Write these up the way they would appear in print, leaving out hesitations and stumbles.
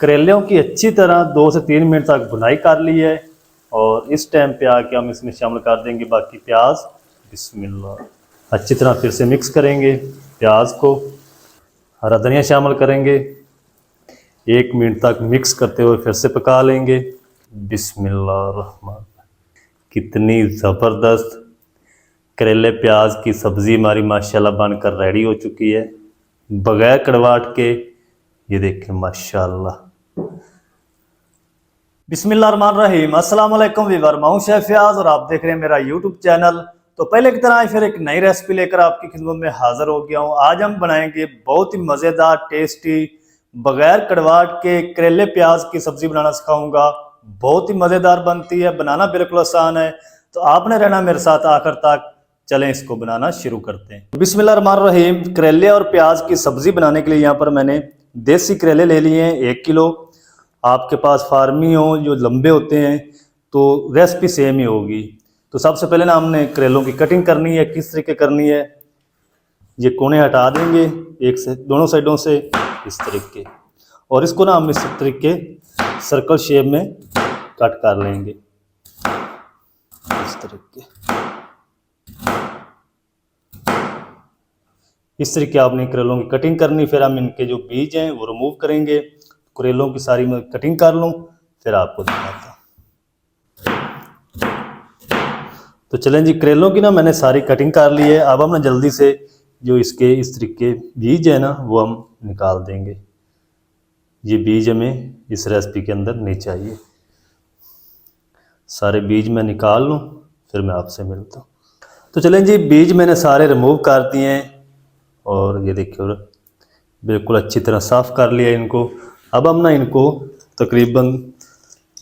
करेलों की अच्छी तरह 2 से 3 मिनट तक भुनाई कर ली है और इस टाइम पे आके हम इसमें शामिल कर देंगे बाकी प्याज। बिस्मिल्लाह। अच्छी तरह फिर से मिक्स करेंगे प्याज को, हरा धनिया शामिल करेंगे, 1 मिनट तक मिक्स करते हुए फिर से पका लेंगे। बिस्मिल्लाह। कितनी ज़बरदस्त करेले प्याज की सब्ज़ी हमारी माशाल्लाह बनकर रेडी हो चुकी है बगैर कड़वाहट के। ये देखें माशाल्लाह। बिस्मिल्लाहिर्रहमानिर्रहीम। अस्सलाम वालेकुम वीवर, मैं हूं शेफ फयाज और आप देख रहे हैं मेरा यूट्यूब चैनल। तो पहले की तरह फिर एक नई रेसिपी लेकर आपकी खिदमत में हाजिर हो गया हूं। आज हम बनाएंगे बहुत ही मज़ेदार टेस्टी बगैर कड़वाहट के करेले प्याज की सब्ज़ी बनाना सिखाऊंगा। बहुत ही मज़ेदार बनती है, बनाना बिल्कुल आसान है, तो आपने रहना मेरे साथ आखिर तक। चलें इसको बनाना शुरू करते हैं। बिस्मिल्लाहिर्रहमानिर्रहीम। करेले और प्याज की सब्ज़ी बनाने के लिए यहाँ पर मैंने देसी करेले ले लिए हैं 1 किलो। आपके पास फार्मी हो जो लंबे होते हैं तो रेसिपी सेम ही होगी। तो सबसे पहले ना हमने करेलों की कटिंग करनी है। किस तरीके करनी है, ये कोने हटा देंगे एक से दोनों साइडों से इस तरीके, और इसको ना हम इस तरीके सर्कल शेप में कट कर लेंगे इस तरीके। इस तरीके आपने करेलों की कटिंग करनी। फिर हम इनके जो बीज हैं वो रिमूव करेंगे। करेलों की सारी मैं कटिंग कर लूँ फिर आपको दिखाता हूँ। तो चलें जी, करेलों की ना मैंने सारी कटिंग कर ली है। अब हम ना जल्दी से जो इसके इस तरीके बीज है ना वो हम निकाल देंगे। ये बीज हमें इस रेसिपी के अंदर नहीं चाहिए। सारे बीज मैं निकाल लूँ फिर मैं आपसे मिलता हूँ। तो चलें जी, बीज मैंने सारे रिमूव कर दिए हैं और ये देखिए बिल्कुल अच्छी तरह साफ़ कर लिया इनको। अब हम ना इनको तकरीबन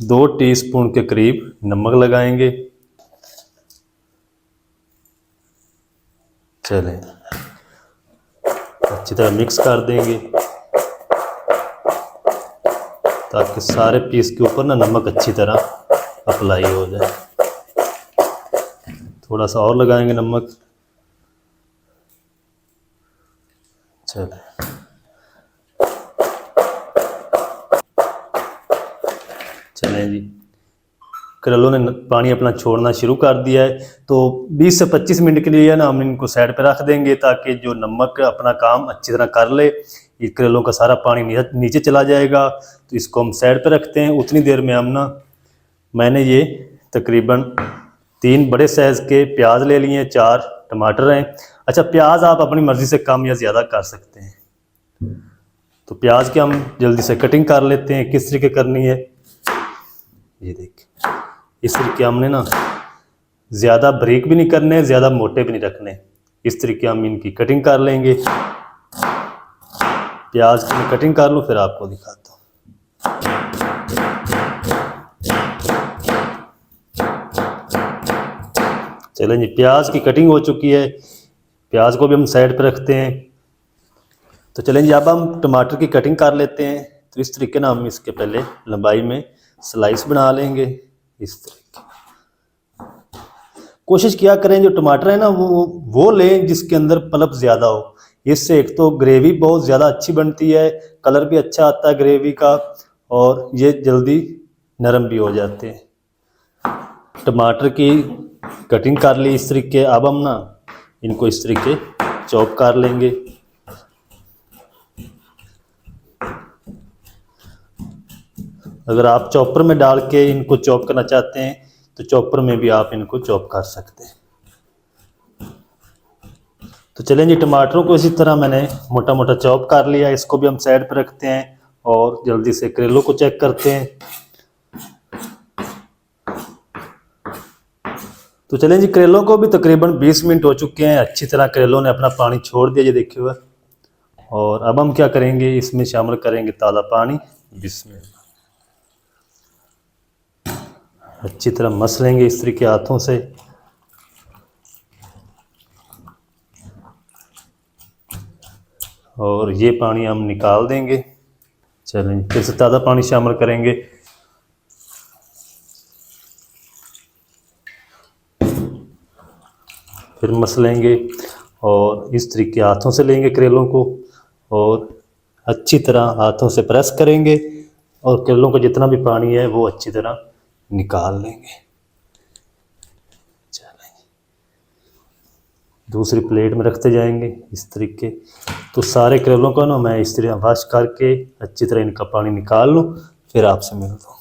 2 टीस्पून के करीब नमक लगाएंगे। चलें अच्छी तरह मिक्स कर देंगे ताकि सारे पीस के ऊपर ना नमक अच्छी तरह अप्लाई हो जाए। थोड़ा सा और लगाएंगे नमक। चलें चलें जी, करेलों ने पानी अपना छोड़ना शुरू कर दिया है तो 20 से 25 मिनट के लिए ना हम इनको साइड पे रख देंगे ताकि जो नमक अपना काम अच्छी तरह कर ले। ये करेलों का सारा पानी नीचे चला जाएगा, तो इसको हम साइड पे रखते हैं। उतनी देर में हम ना मैंने ये तकरीबन 3 बड़े साइज़ के प्याज ले लिए हैं, 4 टमाटर हैं। अच्छा, प्याज आप अपनी मर्ज़ी से कम या ज़्यादा कर सकते हैं। तो प्याज की हम जल्दी से कटिंग कर लेते हैं। किस तरीके करनी है ये देखिए। इस तरीके हमने ना ज़्यादा बारीक भी नहीं करने, ज़्यादा मोटे भी नहीं रखने। इस तरीके हम इनकी कटिंग कर लेंगे। प्याज की मैं कटिंग कर लूँ फिर आपको दिखाता हूँ। चलें जी, प्याज की कटिंग हो चुकी है। प्याज को भी हम साइड पर रखते हैं। तो चलें जी, अब हम टमाटर की कटिंग कर लेते हैं। तो इस तरीके ना हम इसके पहले लंबाई में स्लाइस बना लेंगे इस तरीके। कोशिश किया करें जो टमाटर है ना वो लें जिसके अंदर पल्प ज़्यादा हो। इससे एक तो ग्रेवी बहुत ज़्यादा अच्छी बनती है, कलर भी अच्छा आता है ग्रेवी का, और ये जल्दी नरम भी हो जाते हैं। टमाटर की कटिंग कर ली इस तरीके। अब हम ना इनको इस तरीके चॉप कर लेंगे। अगर आप चॉपर में डाल के इनको चॉप करना चाहते हैं तो चॉपर में भी आप इनको चॉप कर सकते हैं। तो चलें जी, टमाटरों को इसी तरह मैंने मोटा मोटा चॉप कर लिया। इसको भी हम साइड पर रखते हैं और जल्दी से करेलों को चेक करते हैं। तो चलें जी, करेलों को भी तकरीबन 20 मिनट हो चुके हैं। अच्छी तरह करेलों ने अपना पानी छोड़ दिया, ये देखिए हुआ। और अब हम क्या करेंगे, इसमें शामिल करेंगे ताज़ा पानी। बिस्मिल्लाह। अच्छी तरह मस लेंगे इस तरीके हाथों से। और ये पानी हम निकाल देंगे। चलें फिर से ताज़ा पानी शामिल करेंगे। फिर मस लेंगे और इस तरीके हाथों से लेंगे करेलों को और अच्छी तरह हाथों से प्रेस करेंगे और करेलों का जितना भी पानी है वो अच्छी तरह निकाल लेंगे। दूसरी प्लेट में रखते जाएंगे इस तरीके। तो सारे करेलों को ना मैं इस तरह वॉश करके अच्छी तरह इनका पानी निकाल लूँ, फिर आपसे मिलता हूँ।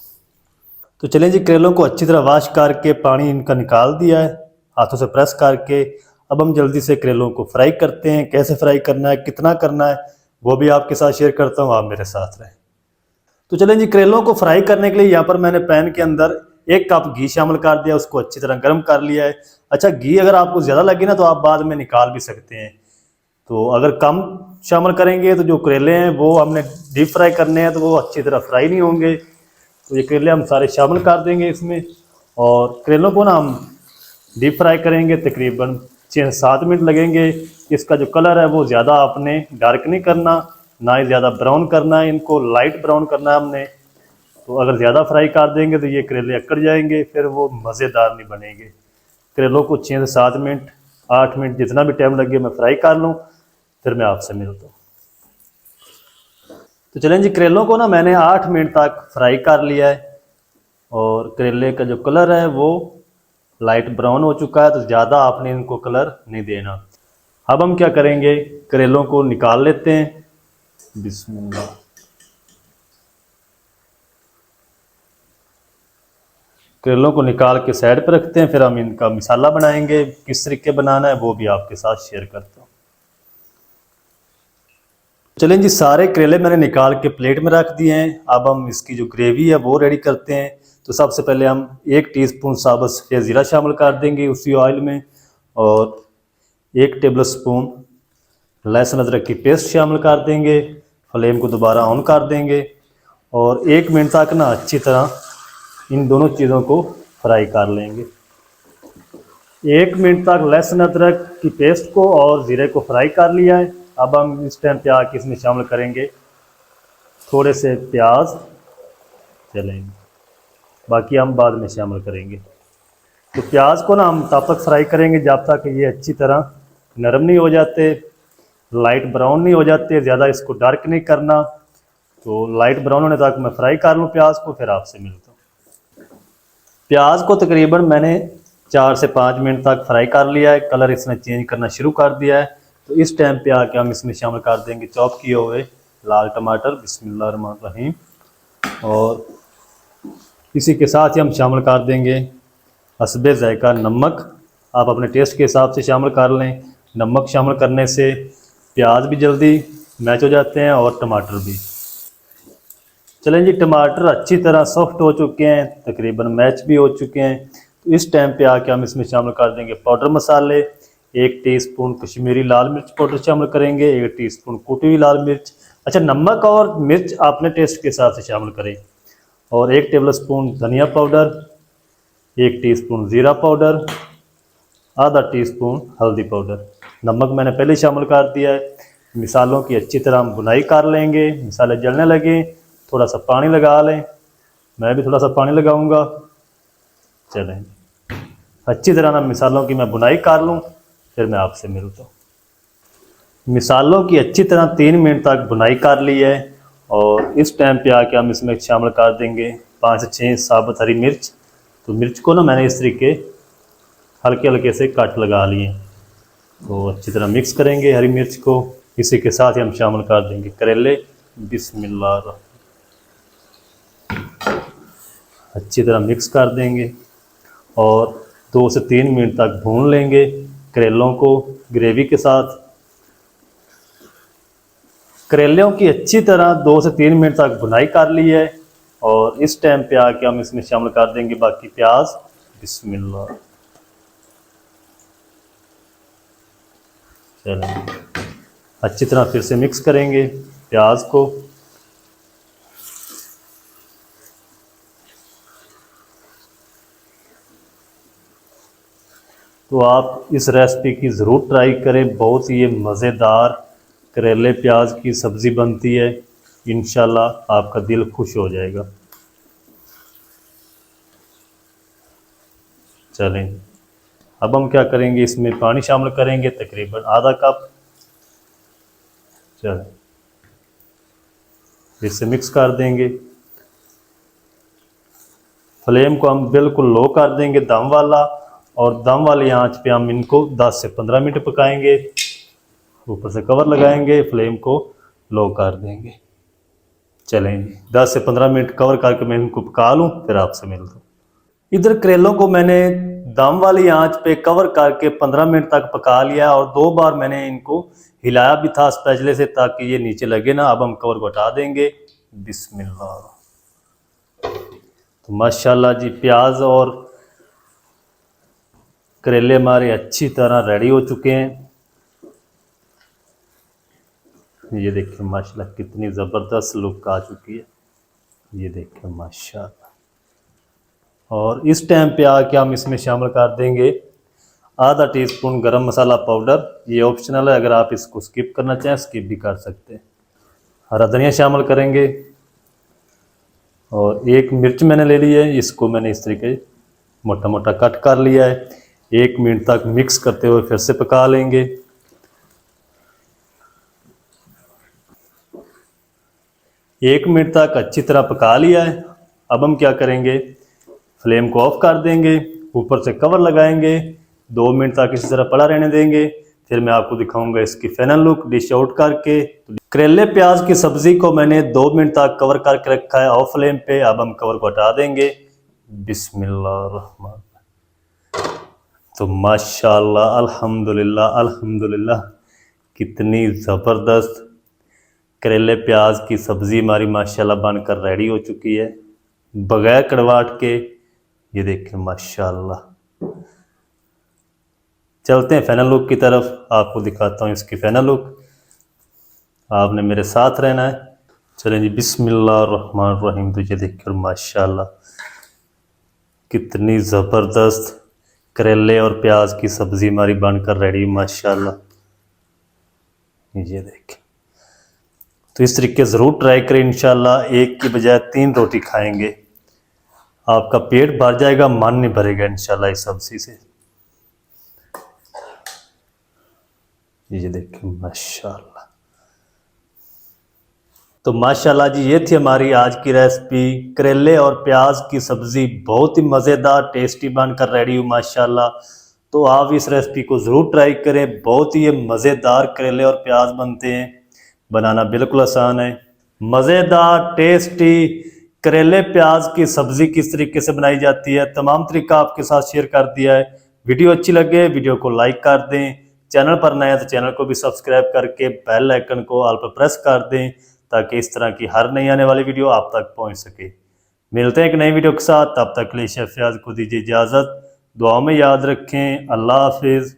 तो चलें जी, करेलों को अच्छी तरह वॉश करके पानी इनका निकाल दिया है, हाथों से प्रेस करके। अब हम जल्दी से करेलों को फ्राई करते हैं। कैसे फ्राई करना है, कितना करना है, वो भी आपके साथ शेयर करता हूँ, आप मेरे साथ रहें। तो चलें जी, करेलों को फ्राई करने के लिए यहाँ पर मैंने पैन के अंदर 1 कप घी शामिल कर दिया, उसको अच्छी तरह गर्म कर लिया है। अच्छा, घी अगर आपको ज़्यादा लगे ना तो आप बाद में निकाल भी सकते हैं। तो अगर कम शामिल करेंगे तो जो करेले हैं वो हमने डीप फ्राई करने हैं तो वो अच्छी तरह फ्राई नहीं होंगे। तो ये करेले हम सारे शामिल कर देंगे इसमें, और करेलों को ना हम डीप फ्राई करेंगे, तकरीबन 6-7 मिनट लगेंगे। इसका जो कलर है वो ज़्यादा आपने डार्क नहीं करना, ना ही ज़्यादा ब्राउन करना है, इनको लाइट ब्राउन करना है हमने। तो अगर ज़्यादा फ्राई कर देंगे तो ये करेले अकड़ जाएंगे, फिर वो मज़ेदार नहीं बनेंगे। करेलों को 6 से 7 मिनट, 8 मिनट, जितना भी टाइम लगे मैं फ्राई कर लूँ, फिर मैं आपसे मिलता हूँ। तो चलें जी, करेलों को ना मैंने 8 मिनट तक फ्राई कर लिया है, और करेले का जो कलर है वो लाइट ब्राउन हो चुका है, तो ज़्यादा आपने इनको कलर नहीं देना। अब हम क्या करेंगे, करेलों को निकाल लेते हैं। बिस्मिल्लाह। करेलों को निकाल के साइड पर रखते हैं, फिर हम इनका मसाला बनाएंगे। किस तरीके बनाना है वो भी आपके साथ शेयर करता हूँ। चलें जी, सारे करेले मैंने निकाल के प्लेट में रख दिए हैं। अब हम इसकी जो ग्रेवी है वो रेडी करते हैं। तो सबसे पहले हम 1 टीस्पून साबुत सफ़ेद ज़ीरा शामिल कर देंगे उसी ऑयल में, और 1 टेबल स्पून लहसुन अदरक की पेस्ट शामिल कर देंगे। फ्लेम को दोबारा ऑन कर देंगे, और 1 मिनट तक ना अच्छी तरह इन दोनों चीज़ों को फ्राई कर लेंगे। 1 मिनट तक लहसुन अदरक की पेस्ट को और ज़ीरे को फ्राई कर लिया है। अब हम इस टाइम पे आके इसमें शामिल करेंगे थोड़े से प्याज, चलेंगे, बाकी हम बाद में शामिल करेंगे। तो प्याज को ना हम तब तक फ्राई करेंगे जब तक ये अच्छी तरह नरम नहीं हो जाते, लाइट ब्राउन नहीं हो जाते, ज़्यादा इसको डार्क नहीं करना। तो लाइट ब्राउन होने तक मैं फ्राई कर लूँ प्याज को, फिर आपसे मिलता हूँ। प्याज को तकरीबन मैंने 4 से 5 मिनट तक फ्राई कर लिया है, कलर इसने चेंज करना शुरू कर दिया है। तो इस टाइम पे आके हम इसमें शामिल कर देंगे चॉप किए हुए लाल टमाटर, बिस्मिल्लाहिर्रहमानिर्रहीम, और इसी के साथ ही हम शामिल कर देंगे हस्बे ज़ायका नमक। आप अपने टेस्ट के हिसाब से शामिल कर लें। नमक शामिल करने से प्याज भी जल्दी मैच हो जाते हैं और टमाटर भी। चलें जी, टमाटर अच्छी तरह सॉफ्ट हो चुके हैं, तकरीबन मैच भी हो चुके हैं। तो इस टाइम पे आके हम इसमें शामिल कर देंगे पाउडर मसाले। 1 टीस्पून कश्मीरी लाल मिर्च पाउडर शामिल करेंगे, 1 टीस्पून कुटी हुई लाल मिर्च। अच्छा, नमक और मिर्च अपने टेस्ट के हिसाब से शामिल करें। और 1 टेबल स्पून धनिया पाउडर, 1 टीस्पून ज़ीरा पाउडर, आधा टीस्पून हल्दी पाउडर। नमक मैंने पहले शामिल कर दिया है। मिसालों की अच्छी तरह हम बुनाई कर लेंगे। मिसाले जलने लगे, थोड़ा सा पानी लगा लें, मैं भी थोड़ा सा पानी लगाऊंगा। चलें, अच्छी तरह ना मिसालों की मैं बुनाई कर लूँ, फिर मैं आपसे मिलता हूँ। मिसालों की अच्छी तरह 3 मिनट तक बुनाई कर ली है, और इस टाइम पे आके हम इसमें शामिल कर देंगे 5 से 6 साबुत हरी मिर्च। तो मिर्च को ना मैंने इस तरीके हल्के हल्के से कट लगा लिए। तो अच्छी तरह मिक्स करेंगे हरी मिर्च को। इसी के साथ ही हम शामिल कर देंगे करेले। बिस्मिल्लाह, अच्छी तरह मिक्स कर देंगे, और 2 से 3 मिनट तक भून लेंगे करेलों को ग्रेवी के साथ। करेलों की अच्छी तरह 2 से 3 मिनट तक भुनाई कर ली है, और इस टाइम पे आके हम इसमें शामिल कर देंगे बाकी प्याज। बिस्मिल्लाह, चलें, अच्छी तरह फिर से मिक्स करेंगे प्याज को। तो आप इस रेसिपी की ज़रूर ट्राई करें, बहुत ही मज़ेदार करेले प्याज की सब्ज़ी बनती है। इंशाल्लाह आपका दिल खुश हो जाएगा। चलें, अब हम क्या करेंगे, इसमें पानी शामिल करेंगे तकरीबन आधा कप। चलें, फिर से मिक्स कर देंगे। फ्लेम को हम बिल्कुल लो कर देंगे दम वाला, और दम वाली आंच पे हम इनको 10 से 15 मिनट पकाएंगे। ऊपर से कवर लगाएंगे, फ्लेम को लो कर देंगे। चलें जी, 10 से 15 मिनट कवर करके मैं इनको पका लूँ, फिर आपसे मिलता हूँ। इधर करेलों को मैंने दम वाली आंच पे कवर करके 15 मिनट तक पका लिया, और 2 बार मैंने इनको हिलाया भी था स्पैचुले से ताकि ये नीचे लगे ना। अब हम कवर को हटा देंगे। बिस्मिल्लाह। तो माशाल्लाह जी, प्याज और करेले हमारे अच्छी तरह रेडी हो चुके हैं। ये देखिए माशाल्लाह कितनी ज़बरदस्त लुक आ चुकी है। ये देखिए माशाल्लाह। और इस टाइम पे आके हम इसमें शामिल कर देंगे आधा टीस्पून गरम मसाला पाउडर। ये ऑप्शनल है, अगर आप इसको स्किप करना चाहें स्किप भी कर सकते हैं। हरा धनिया शामिल करेंगे, और एक मिर्च मैंने ले ली है, इसको मैंने इस तरीके मोटा मोटा कट कर लिया है। 1 मिनट तक मिक्स करते हुए फिर से पका लेंगे। एक मिनट तक अच्छी तरह पका लिया है। अब हम क्या करेंगे, फ्लेम को ऑफ कर देंगे, ऊपर से कवर लगाएंगे, 2 मिनट तक इसी तरह पड़ा रहने देंगे। फिर मैं आपको दिखाऊंगा इसकी फाइनल लुक डिश आउट करके। करेले प्याज की सब्जी को मैंने 2 मिनट तक कवर करके रखा है ऑफ फ्लेम पे। अब हम कवर को हटा देंगे। बिस्मिल्लाह। तो माशाल्लाह, अल्हम्दुलिल्लाह अल्हम्दुलिल्लाह, कितनी ज़बरदस्त करेले प्याज की सब्ज़ी हमारी माशाल्लाह बनकर रेडी हो चुकी है बगैर कड़वाहट के। ये देखें माशाल्लाह। चलते हैं फाइनल लुक की तरफ, आपको दिखाता हूँ इसकी फाइनल लुक। आपने मेरे साथ रहना है। चलें जी, बिस्मिल्लाहिर्रहमानिर्रहीम। तो ये देखिए माशाल्लाह कितनी ज़बरदस्त करेले और प्याज की सब्ज़ी हमारी बनकर रेडी माशाल्लाह। ये देखें। तो इस तरीके ज़रूर ट्राई करें, इंशाल्लाह एक की बजाय 3 रोटी खाएंगे, आपका पेट भर जाएगा, मन नहीं भरेगा इंशाल्लाह इस सब्ज़ी से। ये देखें माशाल्लाह। तो माशाल्लाह जी, ये थी हमारी आज की रेसिपी, करेले और प्याज की सब्ज़ी। बहुत ही मज़ेदार टेस्टी बनकर रेडी हुई माशाल्लाह। तो आप इस रेसिपी को ज़रूर ट्राई करें। बहुत ही मज़ेदार करेले और प्याज बनते हैं, बनाना बिल्कुल आसान है। मज़ेदार टेस्टी करेले प्याज की सब्ज़ी किस तरीके से बनाई जाती है, तमाम तरीका आपके साथ शेयर कर दिया है। वीडियो अच्छी लगे वीडियो को लाइक कर दें, चैनल पर नए हैं तो चैनल को भी सब्सक्राइब करके बेल आइकन को ऑल पर प्रेस कर दें, ताकि इस तरह की हर नई आने वाली वीडियो आप तक पहुंच सके। मिलते हैं एक नई वीडियो के साथ, तब तक के लिए शेफ फयाज को दीजिए इजाज़त। दुआ में याद रखें। अल्लाह हाफिज़।